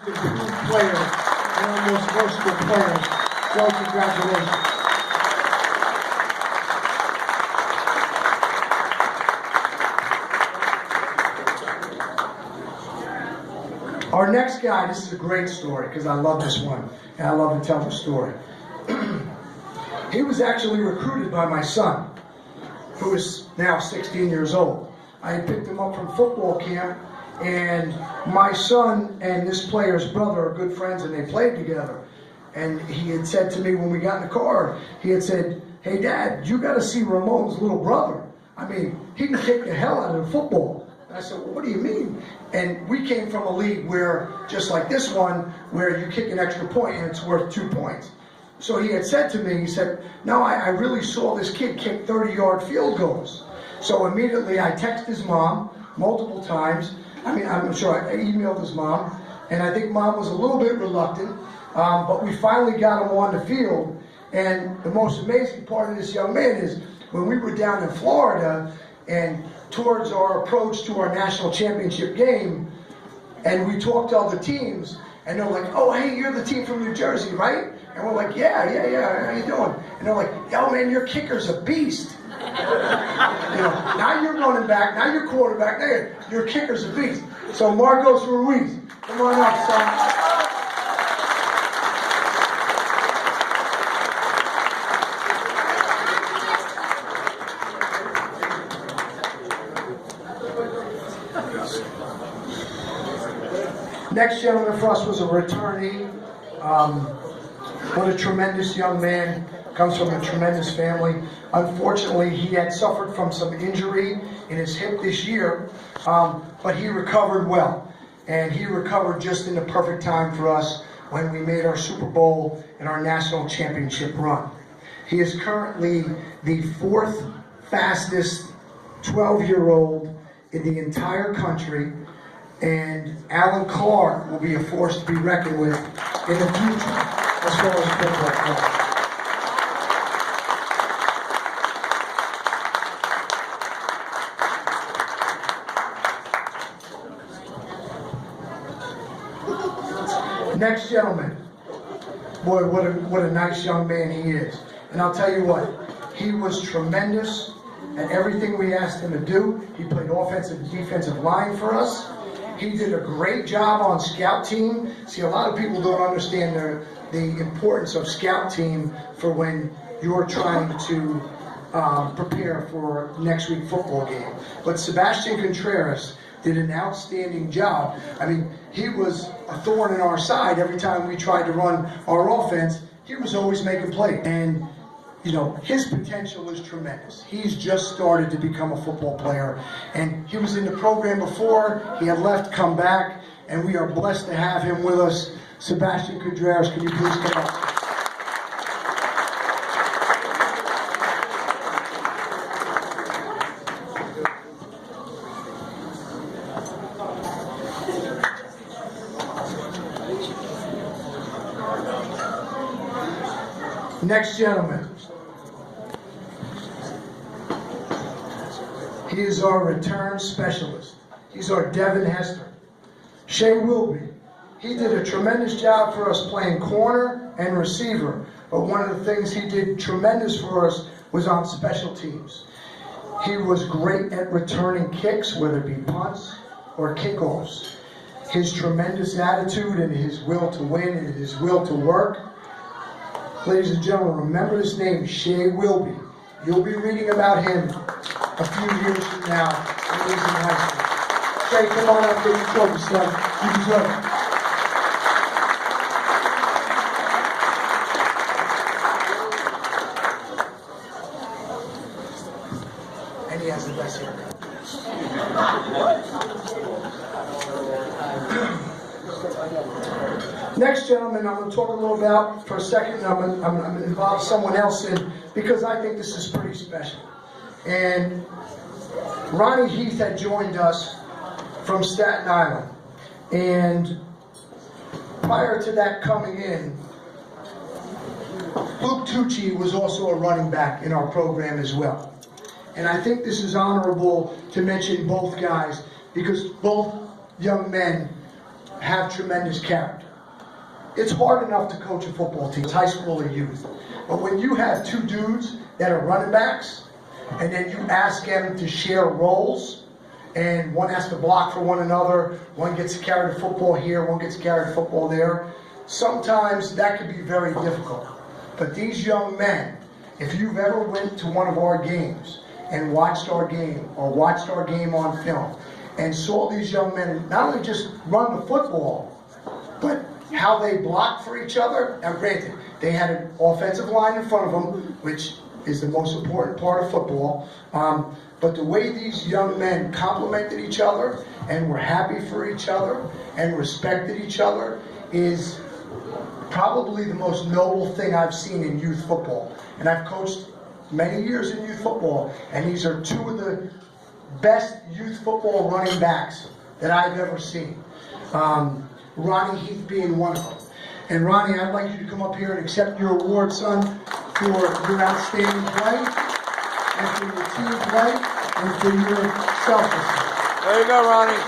The true players, one of the most versatile players. So congratulations. Our next guy, this is a great story because I love this one and I love to tell the story. He was actually recruited by my son, who is now 16 years old. I had picked him up from football camp, and my son and this player's brother are good friends and they played together. And he had said to me when we got in the car, he had said, "Hey Dad, you got to see Ramon's little brother. I mean, he can kick the hell out of football." And I said, "Well, what do you mean?" And we came from a league where, just like this one, where you kick an extra point and it's worth 2 points. So he had said to me, he said, "No, I really saw this kid kick 30-yard field goals." So immediately I texted his mom multiple times. I mean, I'm sure I emailed his mom, and I think Mom was a little bit reluctant, but we finally got him on the field. And the most amazing part of this young man is when we were down in Florida and towards our approach to our national championship game, and we talked to other teams, and they're like, "Oh, hey, you're the team from New Jersey, right?" And we're like, yeah, how you doing? And they're like, "Yo, man, your kicker's a beast." Now you're running back, now you're quarterback, now your kicker's a beast. So Marcos Ruiz, come on up, son. Next gentleman for us was a returnee. What a tremendous young man, comes from a tremendous family. Unfortunately, he had suffered from some injury in his hip this year, but he recovered well. And he recovered just in the perfect time for us when we made our Super Bowl and our national championship run. He is currently the 4th fastest 12-year-old in the entire country, and Alan Clark will be a force to be reckoned with in the future as far as football goes. Next gentleman, boy, what a nice young man he is. And I'll tell you what, he was tremendous at everything we asked him to do. He played offensive and defensive line for us. He did a great job on scout team. See, a lot of people don't understand the importance of scout team for when you're trying to prepare for next week's football game. But Sebastian Contreras did an outstanding job. I mean, he was a thorn in our side every time we tried to run our offense. He was always making plays. And his potential is tremendous. He's just started to become a football player. And he was in the program before, he had left, come back, and we are blessed to have him with us. Sebastian Contreras, can you please come up? Next gentleman. He is our return specialist. He's our Devin Hester. Shea Wilby. He did a tremendous job for us playing corner and receiver. But one of the things he did tremendous for us was on special teams. He was great at returning kicks, whether it be punts or kickoffs. His tremendous attitude and his will to win and his will to work. Ladies and gentlemen, remember this name, Shea Wilby. You'll be reading about him a few years from now when he's in high school. Shea, come on up, get your trophy, son. You deserve it. And he has the best haircut. Next gentleman, I'm going to talk a little about for a second. I'm going to involve someone else in because I think this is pretty special. And Ronnie Heath had joined us from Staten Island. And prior to that coming in, Luke Tucci was also a running back in our program as well. And I think this is honorable to mention both guys because both young men have tremendous character. It's hard enough to coach a football team, it's high school or youth. But when you have two dudes that are running backs, and then you ask them to share roles, and one has to block for one another, one gets carried the football here, one gets carried the football there, sometimes that can be very difficult. But these young men, if you've ever went to one of our games and watched our game, or watched our game on film, and saw these young men not only just run the football, but how they blocked for each other. Now granted, they had an offensive line in front of them, which is the most important part of football. But the way these young men complimented each other and were happy for each other and respected each other is probably the most noble thing I've seen in youth football. And I've coached many years in youth football, and these are two of the best youth football running backs that I've ever seen. Ronnie Heath being one of them. And Ronnie, I'd like you to come up here and accept your award, son, for your outstanding play, and for your team play, and for your selflessness. There you go, Ronnie.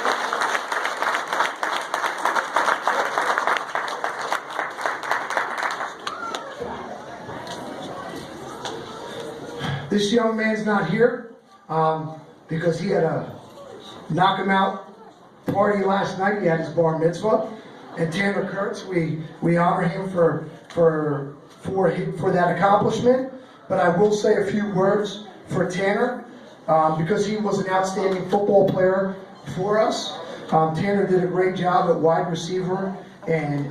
This young man's not here because he had a knock him out party last night. He had his bar mitzvah, and Tanner Kurtz, we honor him for that accomplishment. But I will say a few words for Tanner because he was an outstanding football player for us. Tanner did a great job at wide receiver and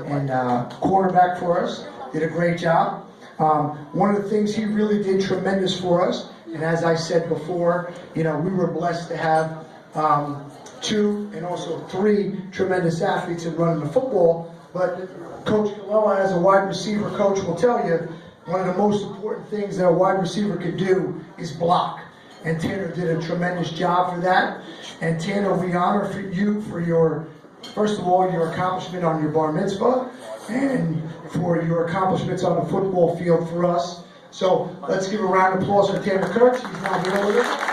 quarterback for us. Did a great job. One of the things he really did tremendous for us, and as I said before, we were blessed to have 2 and also 3 tremendous athletes in running the football. But Coach Ciarlo, as a wide receiver coach, will tell you one of the most important things that a wide receiver could do is block. And Tanner did a tremendous job for that. And Tanner, we honor you for your, first of all, your accomplishment on your bar mitzvah, and for your accomplishments on the football field for us. So let's give a round of applause for Tanner Kurtz. He's not here with us.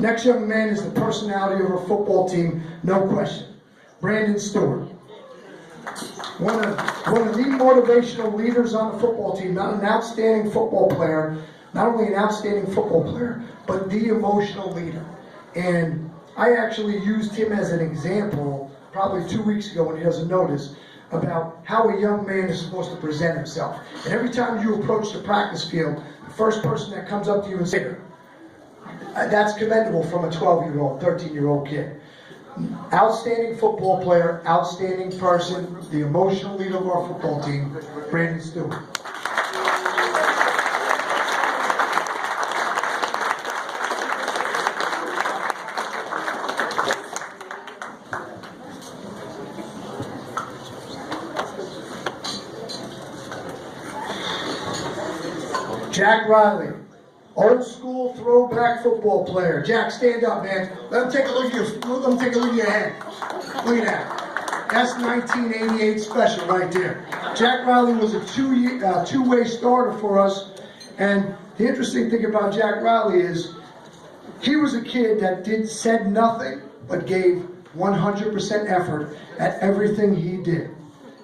Next young man is the personality of our football team, no question. Brandon Stewart. One of the motivational leaders on the football team, not an outstanding football player, not only an outstanding football player, but the emotional leader. And I actually used him as an example probably 2 weeks ago when he doesn't notice about how a young man is supposed to present himself. And every time you approach the practice field, the first person that comes up to you and says, that's commendable from a 12-year-old, 13-year-old kid. Outstanding football player, outstanding person, the emotional leader of our football team, Brandon Stewart. Jack Riley, old school throwback football player. Jack, stand up, man. Let him take a look at your head. Look at that. That's 1988 special right there. Jack Riley was a two-way starter for us. And the interesting thing about Jack Riley is he was a kid that said nothing but gave 100% effort at everything he did.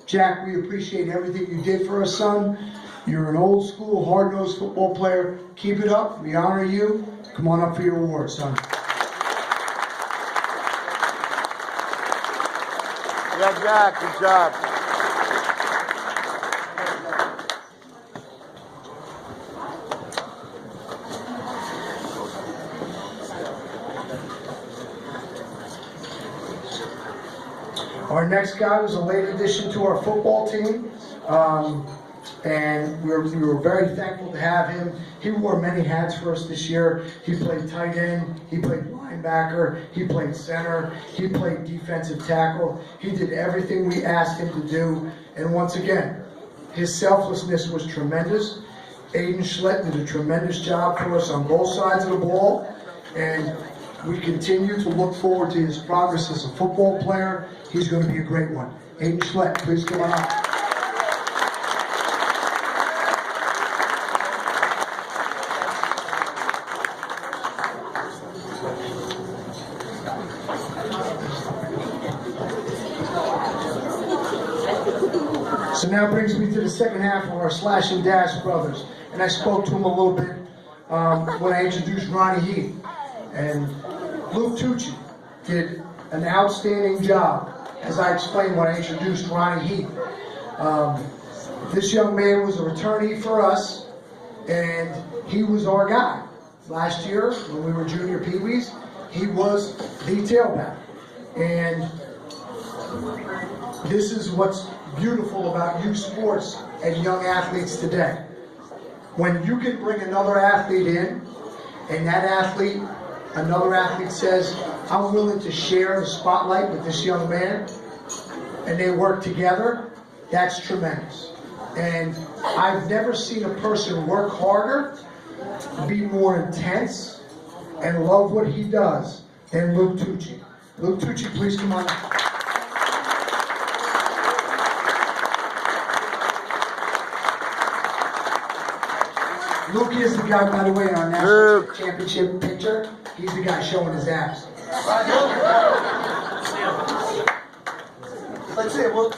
Jack, we appreciate everything you did for us, son. You're an old school, hard-nosed football player. Keep it up. We honor you. Come on up for your award, son. Yeah, Jack, good job. Our next guy was a late addition to our football team. And we were very thankful to have him. He wore many hats for us this year. He played tight end, he played linebacker, he played center, he played defensive tackle. He did everything we asked him to do. And once again, his selflessness was tremendous. Aiden Schlett did a tremendous job for us on both sides of the ball. And we continue to look forward to his progress as a football player. He's going to be a great one. Aiden Schlett, please come on up. So now brings me to the second half of our Slash and Dash brothers. And I spoke to him a little bit when I introduced Ronnie Heath. And Luke Tucci did an outstanding job, as I explained when I introduced Ronnie Heath. This young man was a returnee for us, and he was our guy. Last year, when we were junior peewees, he was the tailback. And this is what's beautiful about youth sports and young athletes today. When you can bring another athlete in, and that athlete, another athlete says, I'm willing to share the spotlight with this young man, and they work together, that's tremendous. And I've never seen a person work harder, be more intense, and love what he does than Luke Tucci. Luke Tucci, please come on up. Luke is the guy, by the way, in our national championship picture. He's the guy showing his abs. Let's see it. Well,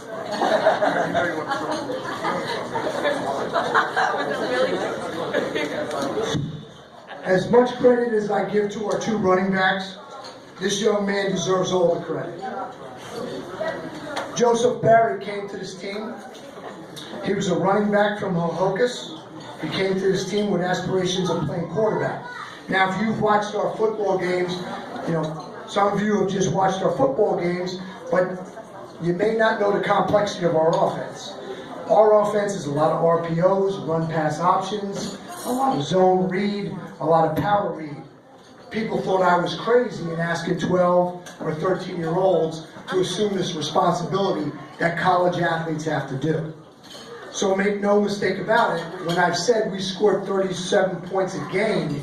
as much credit as I give to our two running backs, this young man deserves all the credit. Joseph Barry came to this team. He was a running back from Hohokus. He came to this team with aspirations of playing quarterback. Now, if you've watched our football games, you know, some of you have just watched our football games, but you may not know the complexity of our offense. Our offense is a lot of RPOs, run-pass options, a lot of zone read, a lot of power read. People thought I was crazy in asking 12 or 13-year-olds to assume this responsibility that college athletes have to do. So make no mistake about it, when I've said we scored 37 points a game,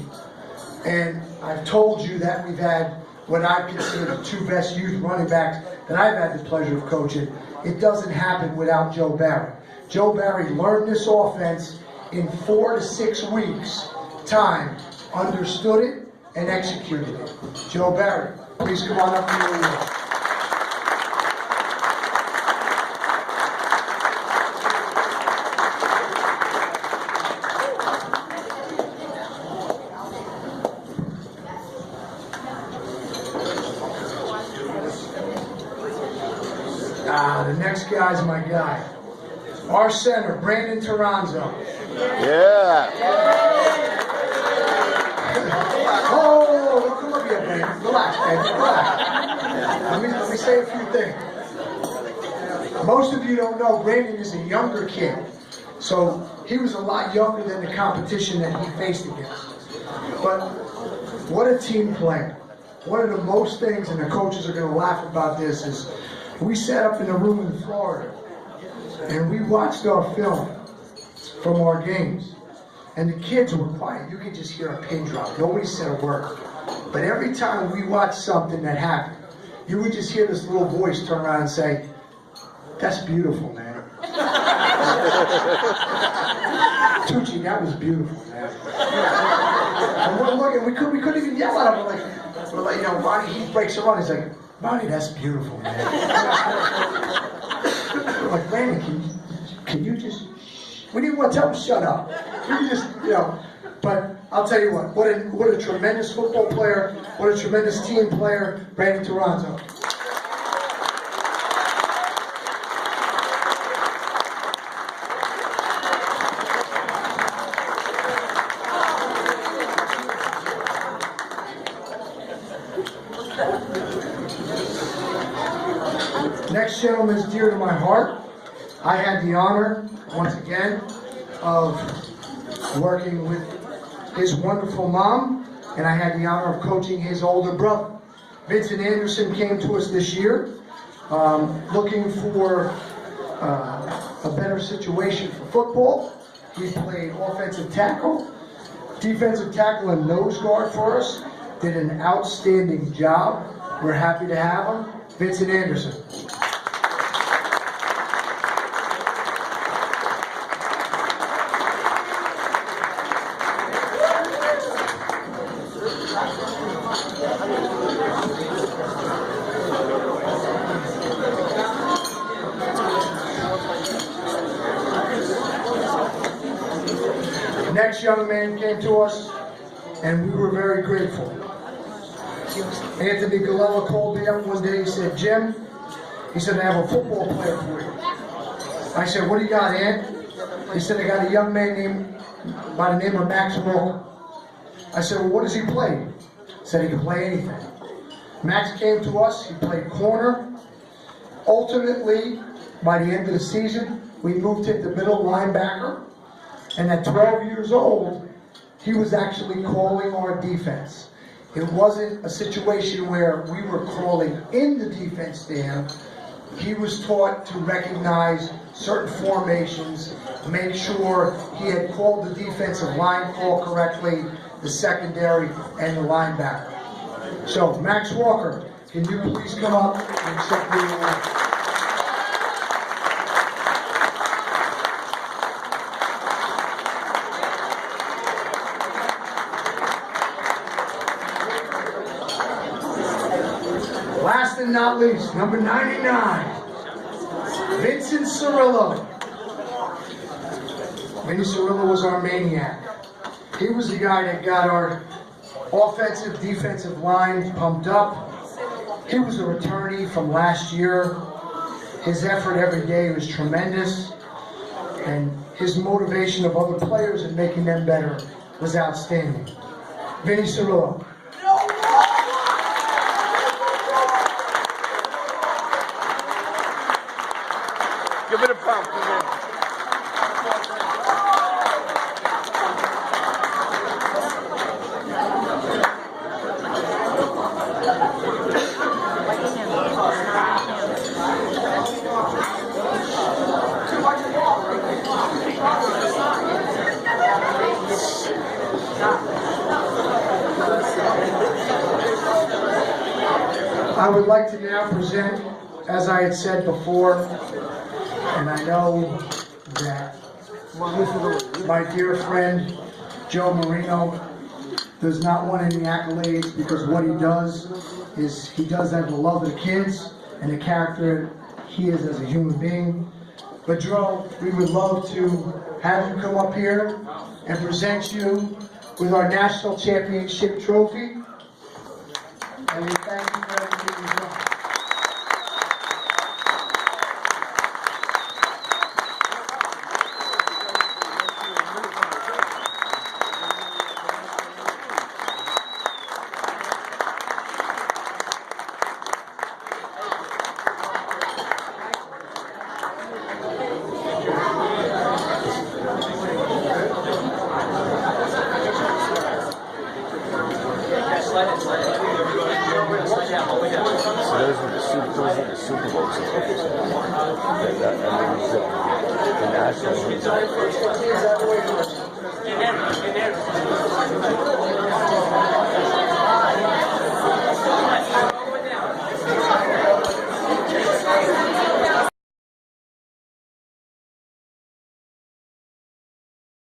and I've told you that we've had what I consider the two best youth running backs that I've had the pleasure of coaching, it doesn't happen without Joe Barry. Joe Barry learned this offense in 4 to 6 weeks' time, understood it, and executed it. Joe Barry, please come on up to the the next guy's my guy. Our center, Brandon Toronzo. Yeah. Oh, don't come up here, Brandon. Relax, baby, relax. Let me say a few things. Most of you don't know, Brandon is a younger kid. So he was a lot younger than the competition that he faced against. But what a team player. One of the most things, and the coaches are going to laugh about this, is we sat up in a room in Florida and we watched our film from our games. And the kids were quiet. You could just hear a pin drop. Nobody said a word. But every time we watched something that happened, you would just hear this little voice turn around and say, "That's beautiful, man." Tucci, that was beautiful, man. And we're looking, we couldn't even yell at him. We're like, you know, Ronnie Heath breaks a run. He's like, "Ronnie, that's beautiful, man." We're like, "Brandon, can you just..." We didn't want to tell him to shut up. We just, you know. But I'll tell you what a tremendous football player, what a tremendous team player, Brandon Toronto. Next gentleman is dear to my heart. I had the honor, once again, of working with his wonderful mom, and I had the honor of coaching his older brother. Vincent Anderson came to us this year, looking for a better situation for football. He played offensive tackle, defensive tackle, and nose guard for us. Did an outstanding job. We're happy to have him. Vincent Anderson. nice young man came to us, and we were very grateful. Anthony Galella called me up one day. He said, Jim, he said, I have a football player for you. I said, what do you got, Ant? He said, I got a young man by the name of Max Walker. I said, well, what does he play? He said he can play anything. Max came to us. He played corner. Ultimately, by the end of the season, we moved him to middle linebacker. And at 12 years old, he was actually calling our defense. It wasn't a situation where we were calling in the defense to him. He was taught to recognize certain formations, make sure he had called the defensive line call correctly, the secondary, and the linebacker. So, Max Walker, can you please come up and accept the award? Last and not least, number 99, Vincent Ciarlo. Vinny Ciarlo was our maniac. He was the guy that got our offensive, defensive line pumped up. He was a returnee from last year. His effort every day was tremendous, and his motivation of other players and making them better was outstanding. Vinny Ciarlo. Give it a pump. I would like to now present, as I had said before, and I know that my dear friend Joe Marino does not want any accolades, because what he does is he does that the love of the kids and the character he is as a human being. But Joe, we would love to have you come up here and present you with our national championship trophy. And we thank you for everything you've done. So those were the Super Bowl championships. The national.